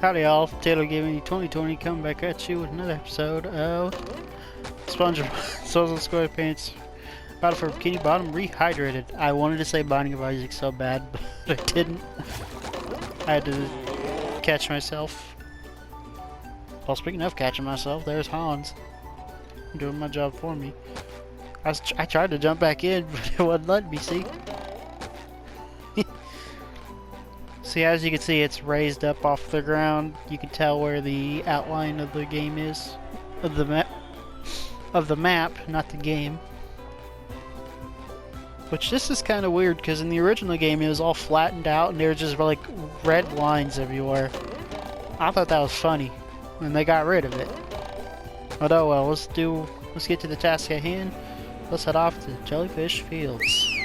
Howdy y'all, Taylor Gaming 2020 coming back at you with another episode of Spongebob Social SquarePants Battle for Bikini Bottom Rehydrated. I wanted to say Binding of Isaac so bad, but I didn't. I had to catch myself. Well, speaking of catching myself, there's Hans doing my job for me. I tried to jump back in, but it wouldn't let me, see? See, as you can see, it's raised up off the ground. You can tell where the outline of the game is. Of the map, not the game. Which this is kind of weird, because in the original game it was all flattened out and there were just like red lines everywhere. I thought that was funny, and they got rid of it. But oh well, let's get to the task at hand. Let's head off to Jellyfish Fields.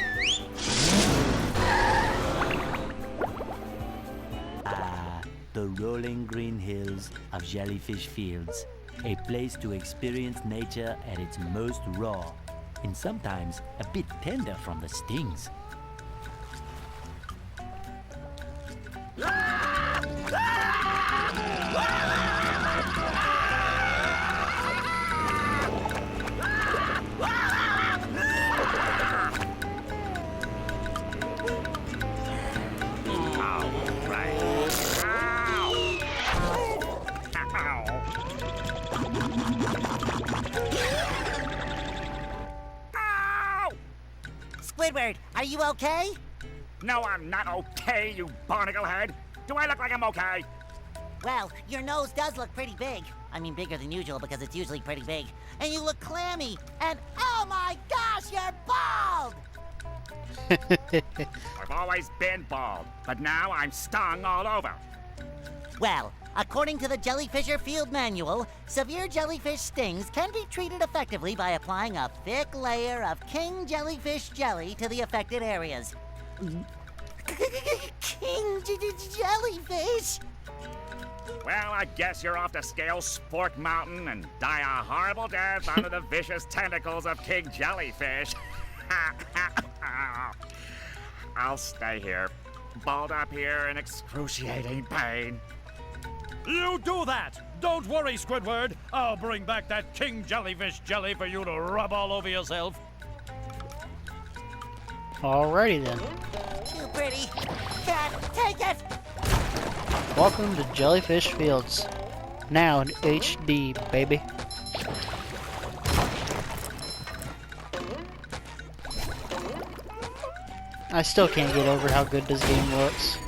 The rolling green hills of Jellyfish Fields, a place to experience nature at its most raw, and sometimes a bit tender from the stings. Squidward, are you okay? No, I'm not okay, you barnacle head. Do I look like I'm okay? Well, your nose does look pretty big. I mean, bigger than usual because it's usually pretty big. And you look clammy. And oh my gosh, you're bald! I've always been bald, but now I'm stung all over. Well, according to the Jellyfisher Field Manual, severe jellyfish stings can be treated effectively by applying a thick layer of king jellyfish jelly to the affected areas. King jellyfish? Well, I guess you're off to scale Sport Mountain and die a horrible death under the vicious tentacles of King Jellyfish. I'll stay here, balled up here in excruciating pain. You do that! Don't worry, Squidward. I'll bring back that king jellyfish jelly for you to rub all over yourself. Alrighty then. Too pretty. Can't take it! Welcome to Jellyfish Fields. Now in HD, baby. I still can't get over how good this game looks.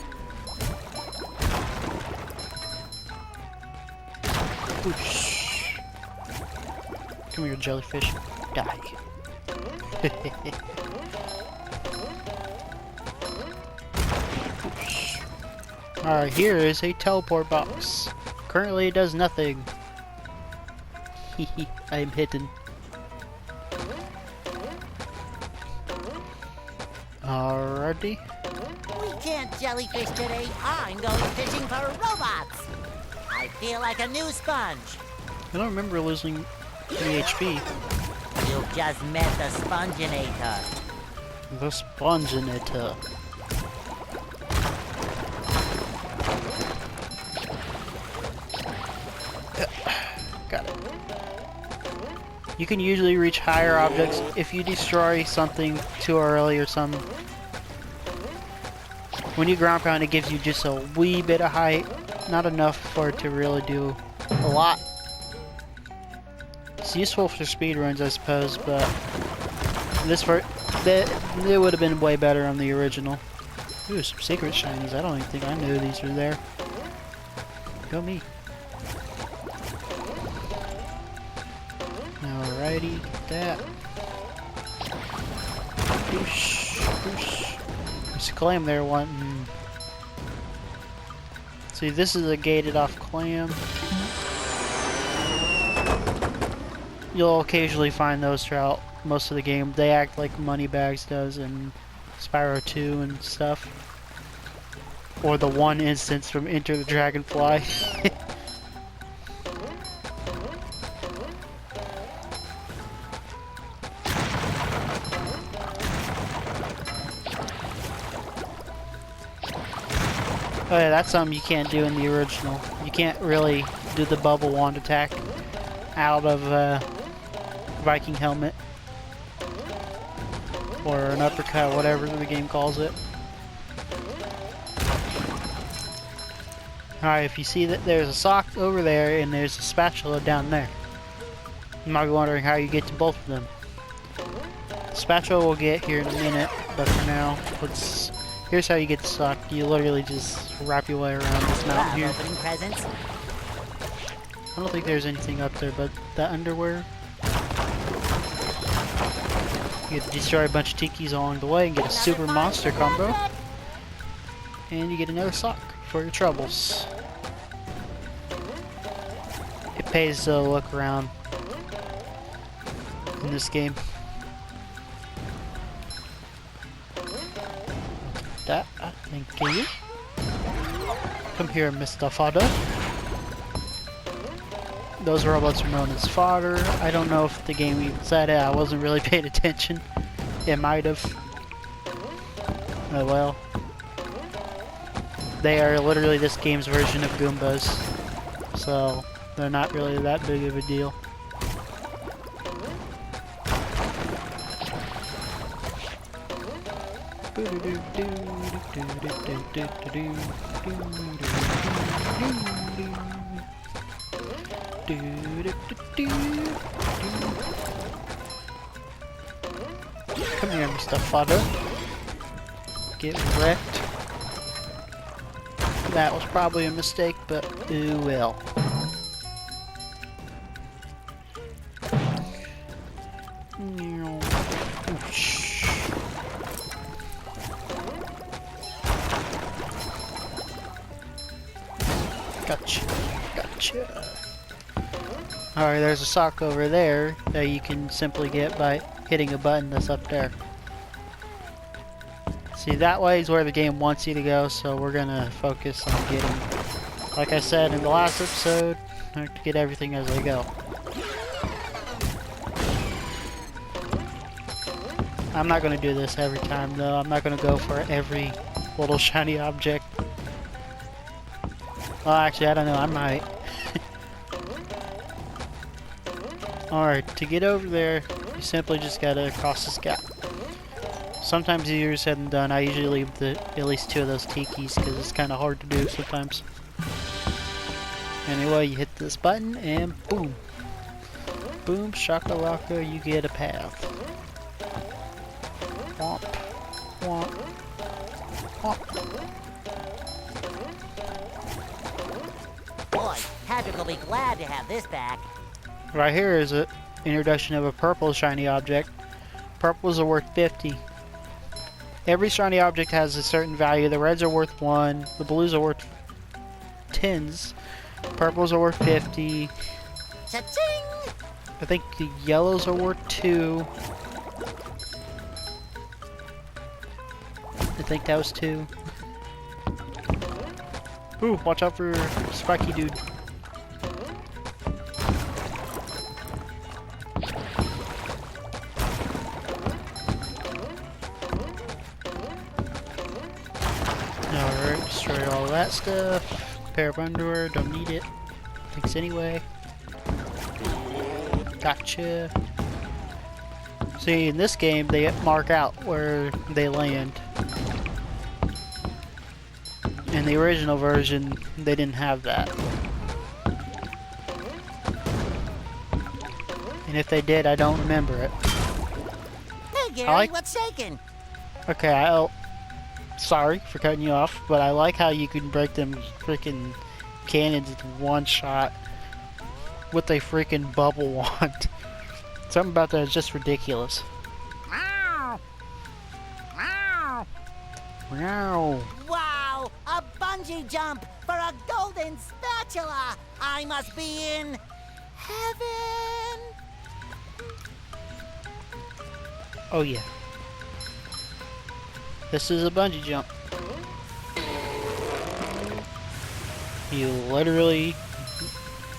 Whoosh. Come here, jellyfish. Die. Alright, here is a teleport box. Currently it does nothing. I am hidden. Alrighty. We can't jellyfish today. I'm going fishing for robots. I feel like a new sponge. I don't remember losing any HP. You just met the Sponginator. The Sponginator. Got it. You can usually reach higher objects if you destroy something too early or something. When you ground pound, it gives you just a wee bit of height. Not enough for it to really do a lot. It's useful for speedruns, I suppose, but it would have been way better on the original. Ooh, some secret shinies. I don't even think I knew these were there. Go me. Alrighty, get that. Whoosh, whoosh. There's a clam there wanting. See, this is a gated off clam. You'll occasionally find those throughout most of the game. They act like Moneybags does in Spyro 2 and stuff. Or the one instance from Enter the Dragonfly. Oh yeah, that's something you can't do in the original. You can't really do the bubble wand attack out of Viking helmet. Or an uppercut, whatever the game calls it. Alright, if you see that there's a sock over there and there's a spatula down there. You might be wondering how you get to both of them. The spatula we'll get here in a minute, but for now, here's how you get the sock. You literally just wrap your way around this mountain here. Opening presents. I don't think there's anything up there, but the underwear. You get to destroy a bunch of tikis along the way and get a super monster combo. And you get another sock for your troubles. It pays to look around in this game. That, I think you. Come here, Mr. Fodder. Those robots are known as fodder. I don't know if the game even said it. I wasn't really paying attention. It might have. Oh well. They are literally this game's version of Goombas. So, they're not really that big of a deal. Come here, Mr. Fodder. Get wrecked. That was probably a mistake, but ooh well. Oosh. Gotcha. Gotcha. Alright, there's a sock over there that you can simply get by hitting a button that's up there. See, that way is where the game wants you to go, so we're gonna focus on getting, like I said in the last episode, I have to get everything as I go. I'm not gonna do this every time though. I'm not gonna go for every little shiny object. Well, actually, I don't know. I might. Alright, to get over there, you simply just gotta cross this gap. Sometimes easier said than done. I usually leave at least 2 of those tikis because it's kind of hard to do sometimes. Anyway, you hit this button and boom. Boom, shakalaka, you get a path. Womp, womp, womp. Boy, Patrick will be glad to have this back. Right here is an introduction of a purple shiny object. Purples are worth 50. Every shiny object has a certain value. The reds are worth 1. The blues are worth 10s. Purples are worth 50. Cha-ching! I think the yellows are worth 2. I think that was 2. Ooh, watch out for Spiky Dude. Alright, destroy all that stuff. Pair of underwear, don't need it. Thanks anyway. Gotcha. See, in this game, they mark out where they land. In the original version, they didn't have that. And if they did, I don't remember it. Hey, Gary, what's shaking? Okay, sorry for cutting you off, but I like how you can break them freaking cannons with one shot with a freaking bubble wand. Something about that is just ridiculous. Meow! Meow! Wow. Wow! A bungee jump for a golden spatula! I must be in heaven! Oh yeah. This is a bungee jump. You literally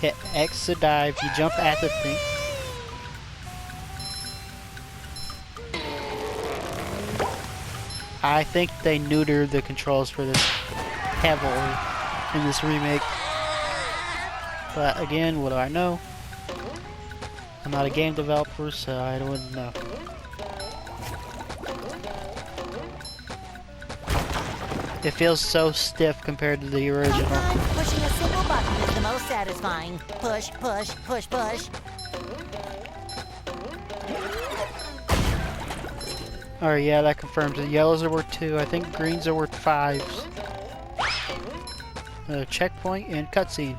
hit X to dive, you jump at the thing. I think they neutered the controls for this. heavily in this remake. But again, what do I know? I'm not a game developer, so I wouldn't know. It feels so stiff compared to the original. Sometimes pushing a single button is the most satisfying. Push, push, push, push. Alright, yeah, that confirms it. Yellows are worth 2. I think greens are worth 5s. Checkpoint and cutscene.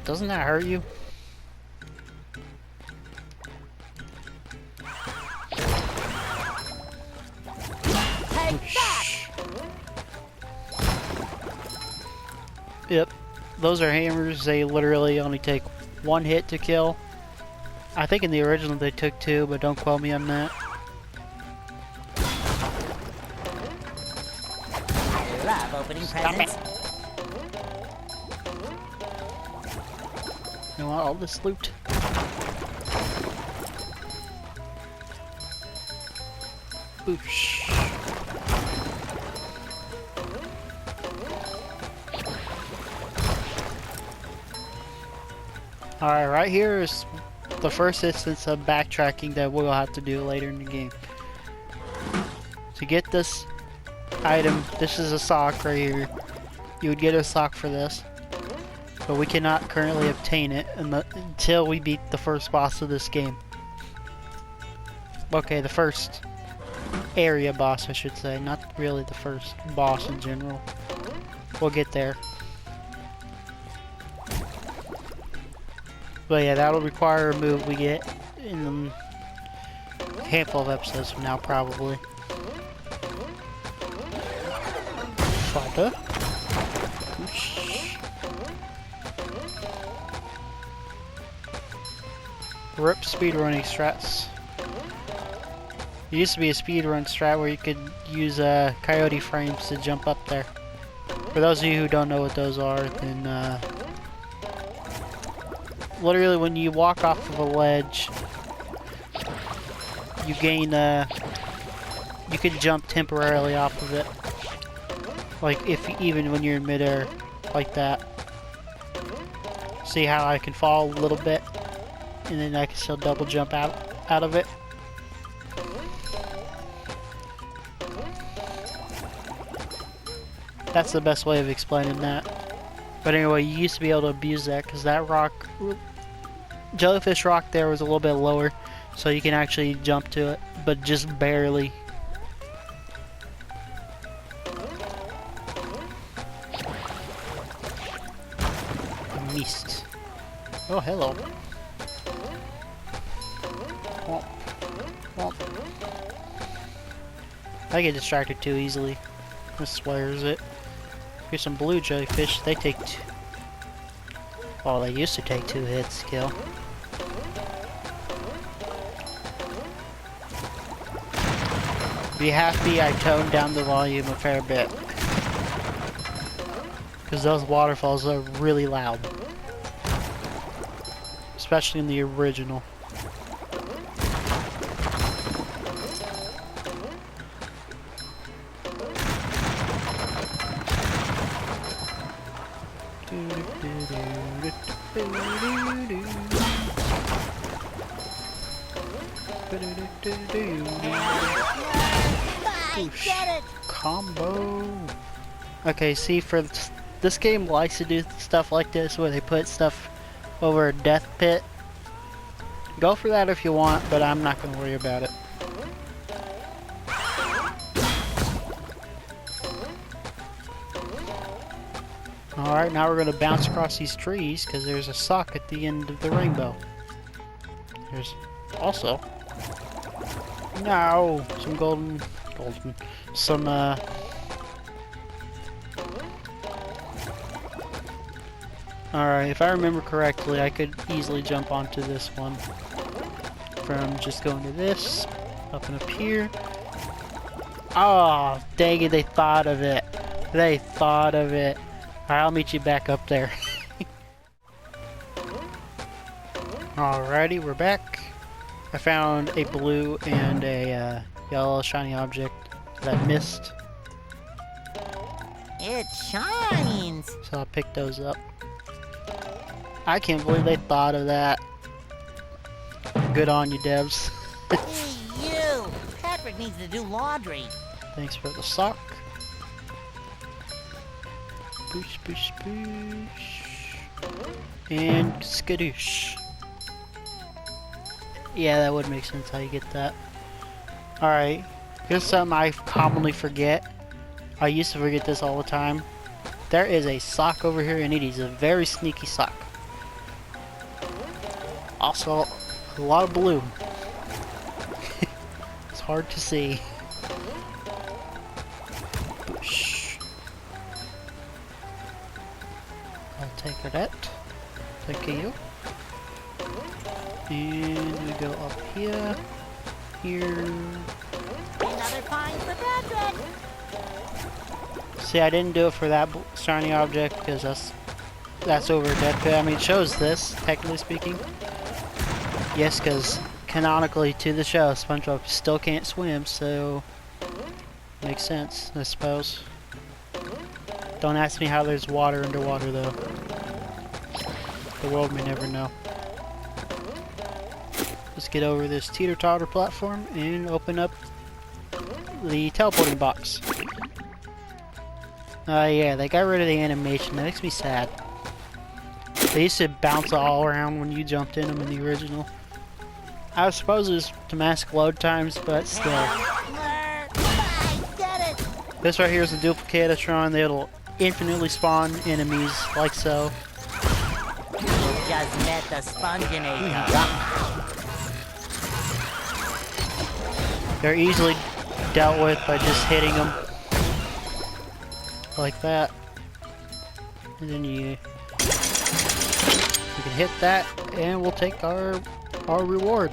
Doesn't that hurt you? Take that! Yep. Those are hammers. They literally only take 1 hit to kill. I think in the original they took 2, but don't quote me on that. I love opening presents. You want all this loot? Boosh. Alright, right here is the first instance of backtracking that we'll have to do later in the game. To get this item, this is a sock right here. You would get a sock for this. But we cannot currently obtain it until we beat the first boss of this game. Okay, the first area boss, I should say. Not really the first boss in general. We'll get there. But yeah, that'll require a move we get in a handful of episodes from now, probably. Fada. Rip speedrunning strats. It used to be a speedrun strat where you could use coyote frames to jump up there. For those of you who don't know what those are, then literally when you walk off of a ledge, you gain you can jump temporarily off of it. Like even when you're in midair, like that. See how I can fall a little bit? And then I can still double jump out of it. That's the best way of explaining that. But anyway, you used to be able to abuse that because that rock, jellyfish rock there was a little bit lower, so you can actually jump to it, but just barely. Missed. Oh, hello. I get distracted too easily. This swears it. Here's some blue jellyfish. They take two. Oh, they used to take 2 hits to kill. Be happy I toned down the volume a fair bit. Because those waterfalls are really loud. Especially in the original. Combo. Okay, see, for this game likes to do stuff like this where they put stuff over a death pit. Go for that if you want, but I'm not going to worry about it. Alright, now we're going to bounce across these trees because there's a sock at the end of the rainbow. There's also... No! Some some, Alright, if I remember correctly, I could easily jump onto this one. From just going to this, up and up here. Oh, dang it, they thought of it. They thought of it. Alright, I'll meet you back up there. Alrighty, we're back. I found a blue and a yellow shiny object that I missed, It shines. so I'll pick those up. I can't believe they thought of that. Good on you, devs. Hey, you. Patrick needs to do laundry. Thanks for the sock. Boosh, boosh, boosh. And skadoosh. Yeah, that would make sense how you get that. Alright, here's something I commonly forget. I used to forget this all the time. There is a sock over here, and it is a very sneaky sock. Also, a lot of blue. It's hard to see. Boosh. I'll take that. Thank you. And we go up here. Here. Another find for Patrick. See, I didn't do it for that shiny object because that's over a dead pit. I mean, it shows this, technically speaking. Yes, because canonically to the show, SpongeBob still can't swim, so makes sense, I suppose. Don't ask me how there's water underwater, though. The world may never know. Let's get over this teeter-totter platform and open up the teleporting box. Yeah, they got rid of the animation. That makes me sad. They used to bounce all around when you jumped in them in the original. I suppose it was to mask load times, but still. I did it. This right here is a Duplicatotron. It'll infinitely spawn enemies like so. Just met the Spongebob. They're easily dealt with by just hitting them like that, and then you can hit that, and we'll take our reward.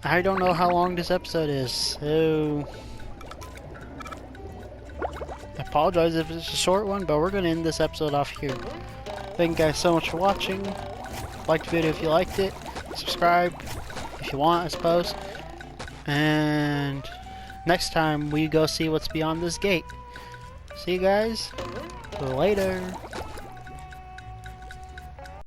I don't know how long this episode is, so I apologize if it's a short one, but we're gonna end this episode off here. Thank you guys so much for watching. Like the video if you liked it. Subscribe if you want, I suppose. And next time we go see what's beyond this gate. See you guys later.